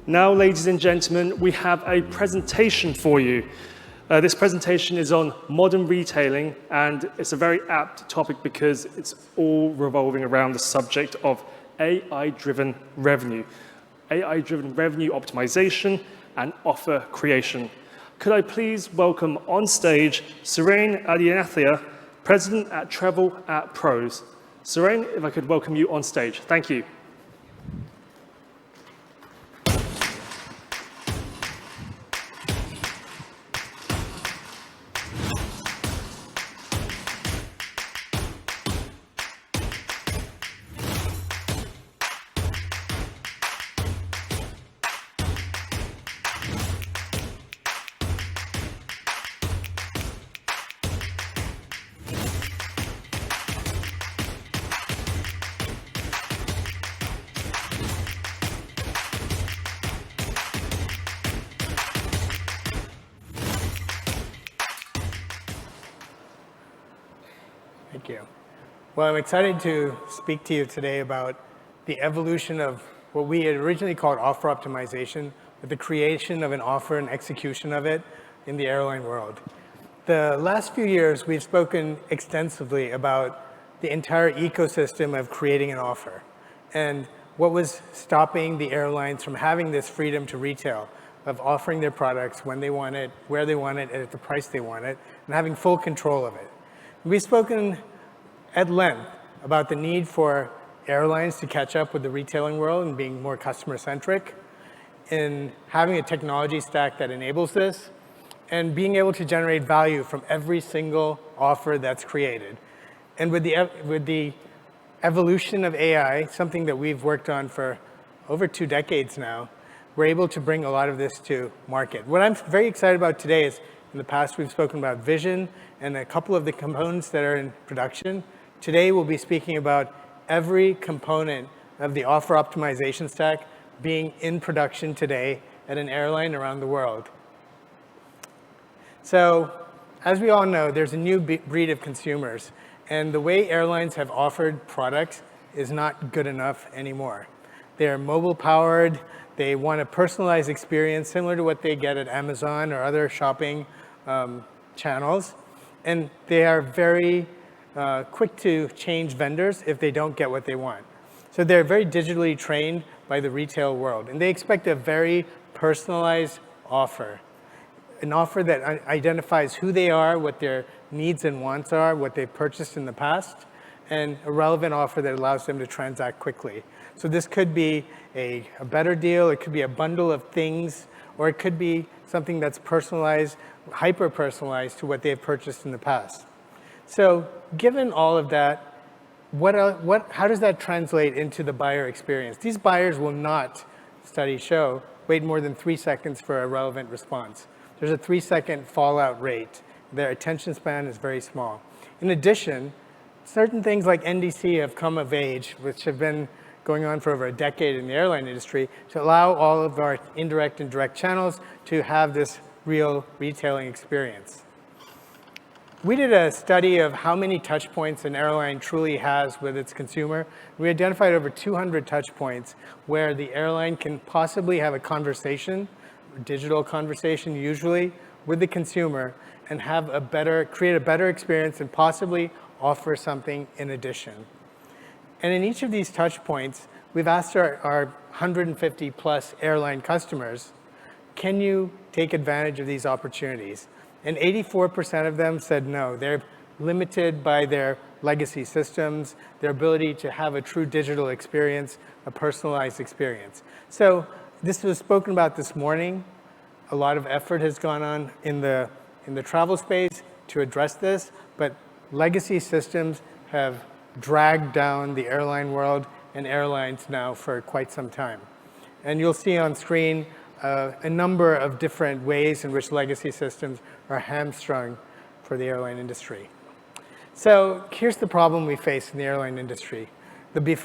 Now, ladies and gentlemen, we have a presentation for you. This presentation is on modern retailing, and it's a very apt topic because it's all revolving around the subject of AI-driven revenue optimization, and offer creation. Could I please welcome on stage Suren Adityanathan, President at Travel at Pros. Suren, if I could welcome you on stage. Thank you. Thank you. Well, I'm excited to speak to you today about the evolution of what we had originally called offer optimization, but the creation of an offer and execution of it in the airline world. The last few years, we've spoken extensively about the entire ecosystem of creating an offer and what was stopping the airlines from having this freedom to retail, of offering their products when they want it, where they want it, and at the price they want it, and having full control of it. We've spoken at length about the need for airlines to catch up with the retailing world and being more customer-centric, in having a technology stack that enables this, and being able to generate value from every single offer that's created. And with the evolution of AI, something that we've worked on for over 2 decades now, we're able to bring a lot of this to market. What I'm very excited about today is, in the past, we've spoken about vision and a couple of the components that are in production. Today, we'll be speaking about every component of the offer optimization stack being in production today at an airline around the world. So, as we all know, there's a new breed of consumers, and the way airlines have offered products is not good enough anymore. They're mobile-powered. They want a personalized experience similar to what they get at Amazon or other shopping channels. And they are very quick to change vendors if they don't get what they want. So they're very digitally trained by the retail world. And they expect a very personalized offer, an offer that identifies who they are, what their needs and wants are, what they've purchased in the past, and a relevant offer that allows them to transact quickly. So this could be a better deal, it could be a bundle of things, or it could be something that's personalized, hyper-personalized to what they've purchased in the past. So given all of that, how does that translate into the buyer experience? These buyers will not, studies show, wait more than 3 seconds for a relevant response. There's a 3-second fallout rate. Their attention span is very small. In addition, certain things like NDC have come of age, which have been going on for over a decade in the airline industry, to allow all of our indirect and direct channels to have this real retailing experience. We did a study of how many touch points an airline truly has with its consumer. We identified over 200 touch points where the airline can possibly have a conversation, digital conversation usually, with the consumer and have create a better experience and possibly offer something in addition. And in each of these touch points, we've asked our 150 plus airline customers, can you take advantage of these opportunities? And 84% of them said no. They're limited by their legacy systems, their ability to have a true digital experience, a personalized experience. So this was spoken about this morning. A lot of effort has gone on in the travel space to address this, but legacy systems have dragged down the airline world and airlines now for quite some time. And you'll see on screen a number of different ways in which legacy systems are hamstrung for the airline industry. So here's the problem we face in the airline industry. The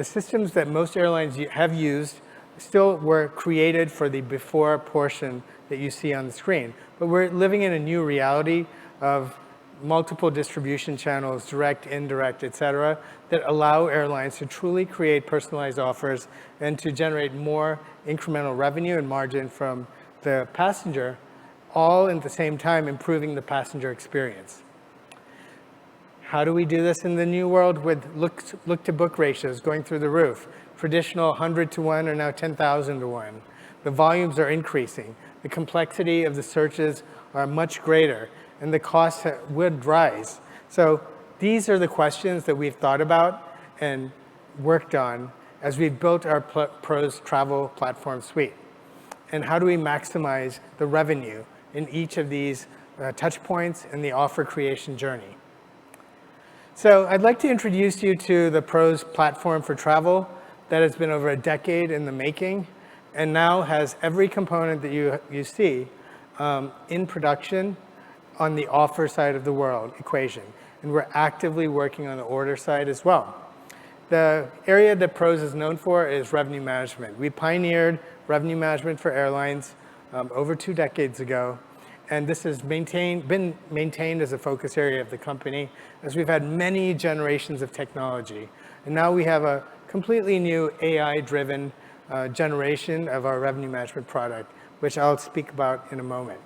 systems that most airlines have used still were created for the before portion that you see on the screen. But we're living in a new reality of multiple distribution channels, direct, indirect, et cetera, that allow airlines to truly create personalized offers and to generate more incremental revenue and margin from the passenger, all at the same time improving the passenger experience. How do we do this in the new world with look-to-book ratios going through the roof? Traditional 100 to 1 are now 10,000 to 1. The volumes are increasing. The complexity of the searches are much greater, and the costs would rise. So these are the questions that we've thought about and worked on as we've built our PROS Travel Platform Suite. And how do we maximize the revenue in each of these touch points in the offer creation journey? So I'd like to introduce you to the PROS platform for travel that has been over a decade in the making and now has every component that you see in production on the offer side of the world equation. And we're actively working on the order side as well. The area that PROS is known for is revenue management. We pioneered revenue management for airlines over 2 decades ago. And this has been maintained as a focus area of the company as we've had many generations of technology. And now we have a completely new AI-driven generation of our revenue management product, which I'll speak about in a moment.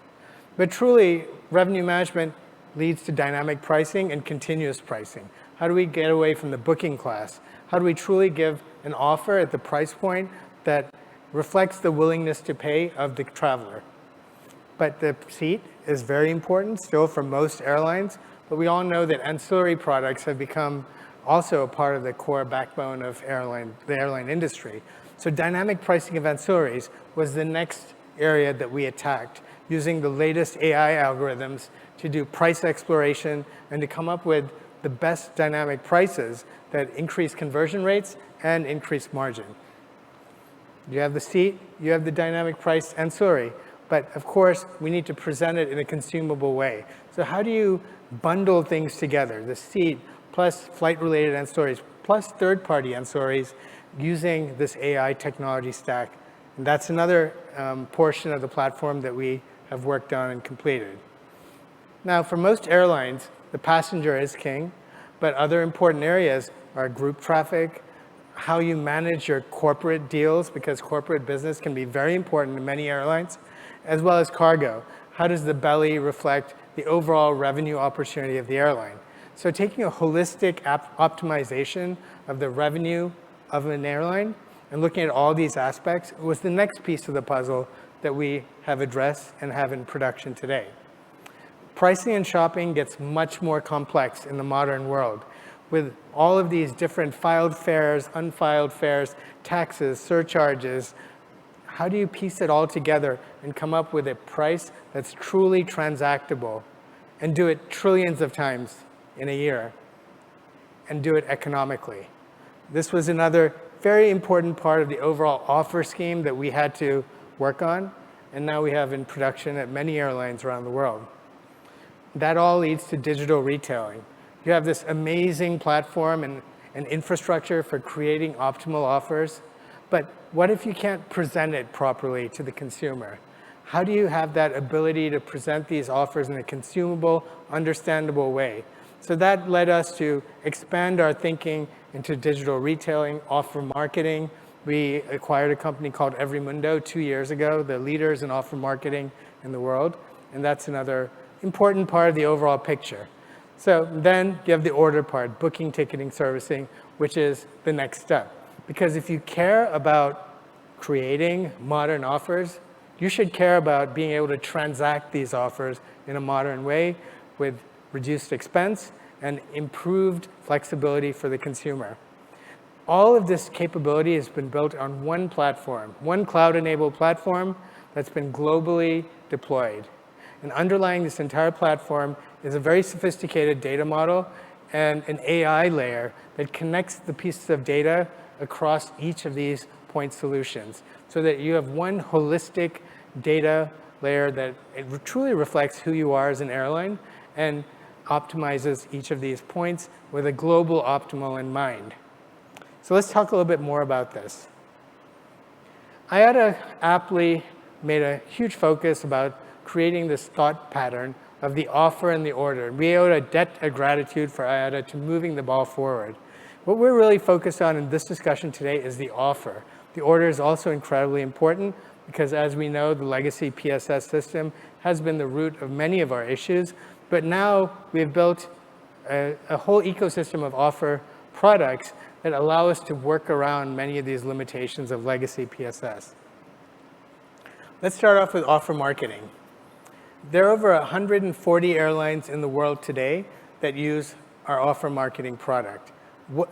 But truly, revenue management leads to dynamic pricing and continuous pricing. How do we get away from the booking class? How do we truly give an offer at the price point that reflects the willingness to pay of the traveler? But the seat is very important still for most airlines, but we all know that ancillary products have become also a part of the core backbone of the airline industry. So dynamic pricing of ancillaries was the next area that we attacked, using the latest AI algorithms to do price exploration and to come up with the best dynamic prices that increase conversion rates and increase margin. You have the seat, you have the dynamic price ancillary. But of course, we need to present it in a consumable way. So how do you bundle things together? The seat plus flight-related ancillaries plus third-party ancillaries using this AI technology stack. And that's another portion of the platform that we have worked on and completed. Now, for most airlines, the passenger is king, but other important areas are group traffic, how you manage your corporate deals, because corporate business can be very important to many airlines, as well as cargo. How does the belly reflect the overall revenue opportunity of the airline? So taking a holistic optimization of the revenue of an airline and looking at all these aspects was the next piece of the puzzle that we have addressed and have in production today. Pricing and shopping gets much more complex in the modern world with all of these different filed fares, unfiled fares, taxes, surcharges. How do you piece it all together and come up with a price that's truly transactable and do it trillions of times in a year and do it economically? This was another very important part of the overall offer scheme that we had to work on, and now we have in production at many airlines around the world. That all leads to digital retailing. You have this amazing platform and infrastructure for creating optimal offers, but what if you can't present it properly to the consumer? How do you have that ability to present these offers in a consumable, understandable way? So that led us to expand our thinking into digital retailing, offer marketing. We acquired a company called EveryMundo 2 years ago, the leaders in offer marketing in the world, and that's another important part of the overall picture. So then you have the order part, booking, ticketing, servicing, which is the next step. Because if you care about creating modern offers, you should care about being able to transact these offers in a modern way with reduced expense and improved flexibility for the consumer. All of this capability has been built on one platform, one cloud-enabled platform that's been globally deployed. And underlying this entire platform is a very sophisticated data model and an AI layer that connects the pieces of data across each of these point solutions so that you have one holistic data layer that it truly reflects who you are as an airline and optimizes each of these points with a global optimal in mind. So let's talk a little bit more about this. IATA aptly made a huge focus about creating this thought pattern of the offer and the order. We owe a debt of gratitude for IATA to moving the ball forward. What we're really focused on in this discussion today is the offer. The order is also incredibly important because, as we know, the legacy PSS system has been the root of many of our issues. But now we've built a whole ecosystem of offer products that allow us to work around many of these limitations of legacy PSS. Let's start off with offer marketing. There are over 140 airlines in the world today that use our offer marketing product,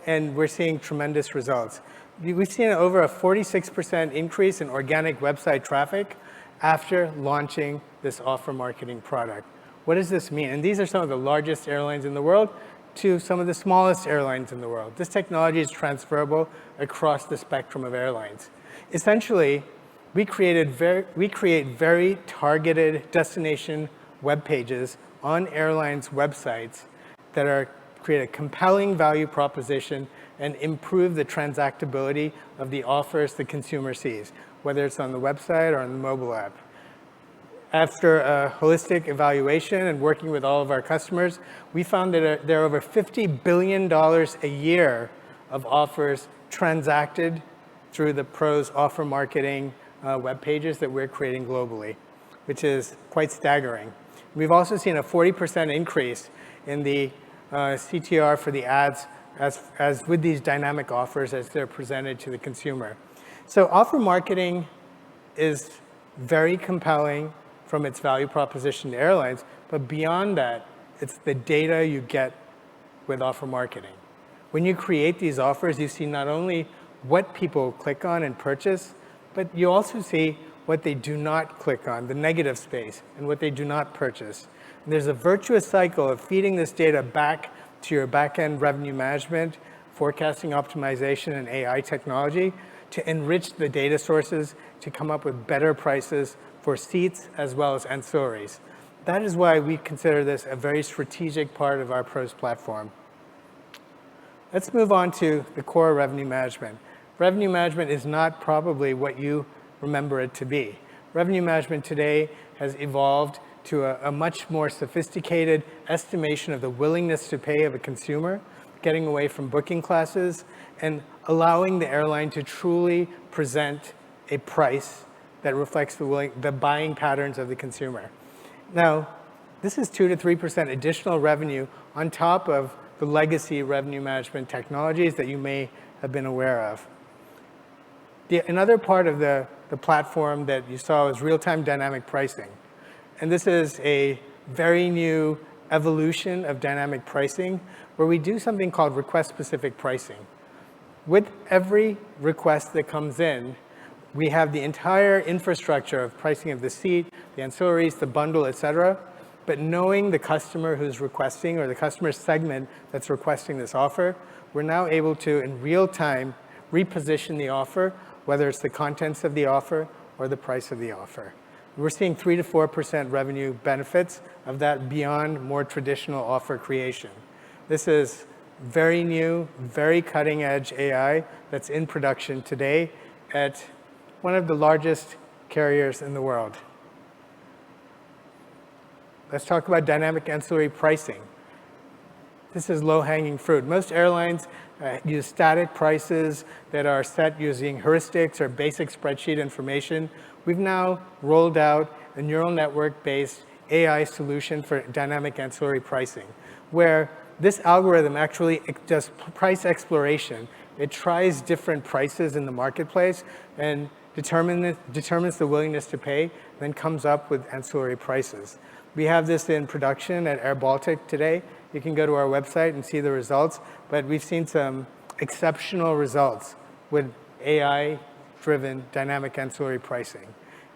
and we're seeing tremendous results. We've seen over a 46% increase in organic website traffic after launching this offer marketing product. What does this mean? And these are some of the largest airlines in the world to some of the smallest airlines in the world. This technology is transferable across the spectrum of airlines. Essentially, we create very targeted destination web pages on airlines' websites that create a compelling value proposition and improve the transactability of the offers the consumer sees, whether it's on the website or on the mobile app. After a holistic evaluation and working with all of our customers, we found that there are over $50 billion a year of offers transacted through the PROS offer marketing web pages that we're creating globally, which is quite staggering. We've also seen a 40% increase in the CTR for the ads as with these dynamic offers as they're presented to the consumer. So offer marketing is very compelling from its value proposition to airlines, but beyond that, it's the data you get with offer marketing. When you create these offers, you see not only what people click on and purchase, but you also see what they do not click on, the negative space, and what they do not purchase. And there's a virtuous cycle of feeding this data back to your back-end revenue management, forecasting optimization, and AI technology to enrich the data sources to come up with better prices for seats as well as ancillaries. That is why we consider this a very strategic part of our PROS platform. Let's move on to the core revenue management. Revenue management is not probably what you remember it to be. Revenue management today has evolved to a much more sophisticated estimation of the willingness to pay of a consumer, getting away from booking classes, and allowing the airline to truly present a price that reflects the buying patterns of the consumer. Now, this is 2 to 3% additional revenue on top of the legacy revenue management technologies that you may have been aware of. Another part of the platform that you saw is real-time dynamic pricing. And this is a very new evolution of dynamic pricing where we do something called request-specific pricing. With every request that comes in, we have the entire infrastructure of pricing of the seat, the ancillaries, the bundle, et cetera. But knowing the customer who's requesting or the customer segment that's requesting this offer, we're now able to, in real time, reposition the offer, whether it's the contents of the offer or the price of the offer. We're seeing 3 to 4% revenue benefits of that beyond more traditional offer creation. This is very new, very cutting-edge AI that's in production today at one of the largest carriers in the world. Let's talk about dynamic ancillary pricing. This is low-hanging fruit. Most airlines use static prices that are set using heuristics or basic spreadsheet information. We've now rolled out a neural network-based AI solution for dynamic ancillary pricing, where this algorithm actually does price exploration. It tries different prices in the marketplace and determines the willingness to pay, then comes up with ancillary prices. We have this in production at airBaltic today. You can go to our website and see the results, but we've seen some exceptional results with AI-driven dynamic ancillary pricing.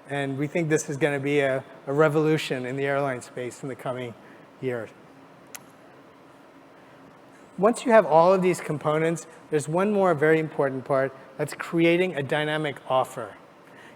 And we think this is going to be a revolution in the airline space in the coming years. Once you have all of these components, there's one more very important part, that's creating a dynamic offer.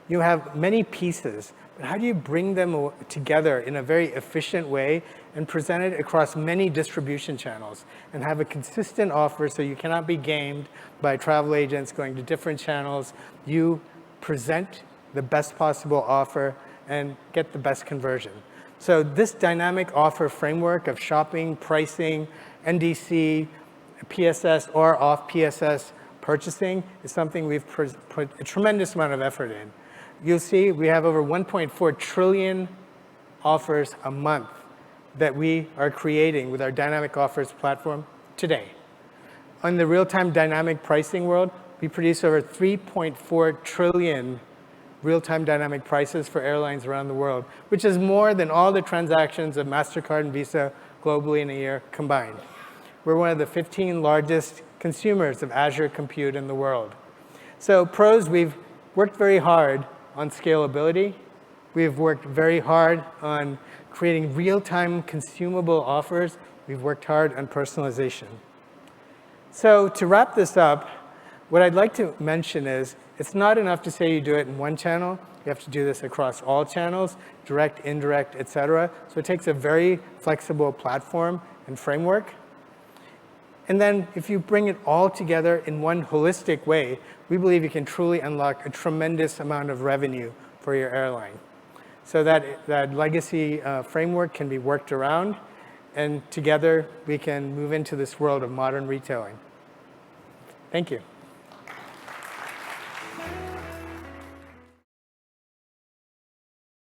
You have many pieces, but how do you bring them together in a very efficient way and present it across many distribution channels and have a consistent offer so you cannot be gamed by travel agents going to different channels? You present the best possible offer and get the best conversion. So this dynamic offer framework of shopping, pricing, NDC, PSS, or off PSS purchasing is something we've put a tremendous amount of effort in. You'll see we have over 1.4 trillion offers a month that we are creating with our dynamic offers platform today. On the real-time dynamic pricing world, we produce over 3.4 trillion real-time dynamic prices for airlines around the world, which is more than all the transactions of MasterCard and Visa globally in a year combined. We're one of the 15 largest consumers of Azure compute in the world. So pros, we've worked very hard on scalability. We've worked very hard on creating real-time consumable offers. We've worked hard on personalization. So to wrap this up, what I'd like to mention is it's not enough to say you do it in one channel. You have to do this across all channels, direct, indirect, et cetera. So it takes a very flexible platform and framework. And then if you bring it all together in one holistic way, we believe you can truly unlock a tremendous amount of revenue for your airline. So that legacy framework can be worked around, and together we can move into this world of modern retailing. Thank you.